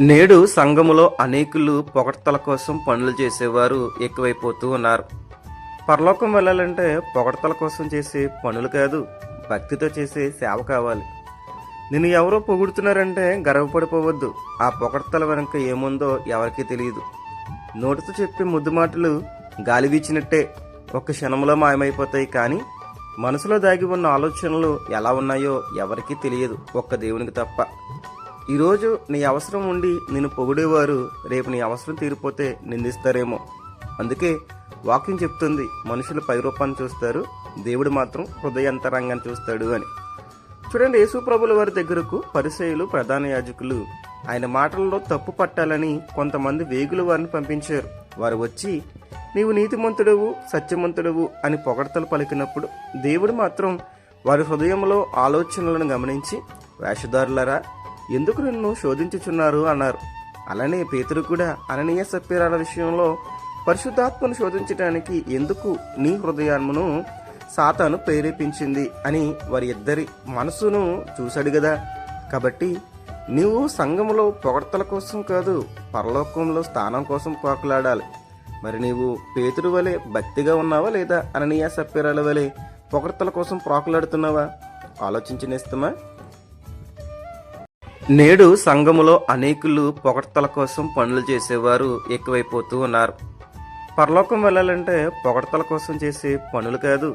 నేడు సంఘములో అనేకులు పొగడ్తల కోసం పనులు చేసేవారు ఎక్కువైపోతూ ఉన్నారు. పరలోకం వెళ్ళాలంటే పొగడ్తల కోసం చేసే పనులు కాదు, భక్తితో చేసే సేవ కావాలి. నిన్ను ఎవరో పొగుడుతున్నారంటే గర్వపడిపోవద్దు. ఆ పొగడ్తల వెనుక ఏముందో ఎవరికీ తెలియదు. నోటితో చెప్పే ముద్దు మాటలు గాలి వీచినట్టే ఒక్క క్షణంలో మాయమైపోతాయి. కానీ మనసులో దాగి ఉన్న ఆలోచనలు ఎలా ఉన్నాయో ఎవరికీ తెలియదు, ఒక్క దేవునికి తప్ప. ఈరోజు నీ అవసరం ఉండి నిన్ను పొగిడేవారు రేపు నీ అవసరం తీరిపోతే నిందిస్తారేమో. అందుకే వాక్యం చెప్తుంది, మనుషులు పైరూపాన్ని చూస్తారు, దేవుడు మాత్రం హృదయాంతరంగాన్ని చూస్తాడు అని. చూడండి, యేసు ప్రభుల వారి దగ్గరకు పరిసయ్యులు, ప్రధాన యాజకులు ఆయన మాటల్లో తప్పు పట్టాలని కొంతమంది వేగులు వారిని పంపించారు. వారు వచ్చి, నీవు నీతిమంతుడవు, సత్యమంతుడవు అని పొగడ్తలు పలికినప్పుడు దేవుడు మాత్రం వారి హృదయంలో ఆలోచనలను గమనించి, వేషధారులరా, ఎందుకు నిన్ను శోధించుచున్నారు అన్నారు. అలానే పేతురు కూడా అననీయ సప్పీరాల విషయంలో పరిశుద్ధాత్మను శోధించడానికి ఎందుకు నీ హృదయాన్ని సాతాను ప్రేరేపించింది అని వారి ఇద్దరి మనసును చూశాడు కదా. కాబట్టి నీవు సంఘములో పొగడ్తల కోసం కాదు, పరలోకంలో స్థానం కోసం పోకలాడాలి. మరి నీవు పేతురు వలె భక్తిగా ఉన్నావా, లేదా అననీయ సప్పీరాల వలె పొగడ్తల కోసం పోకలాడుతున్నావా? ఆలోచించనిస్తామా? నేడు సంఘములో అనేకులు పొగడ్తల కోసం పనులు చేసేవారు ఎక్కువైపోతూ ఉన్నారు. పరలోకం వెళ్ళాలంటే పొగడ్తల కోసం చేసే పనులు కాదు,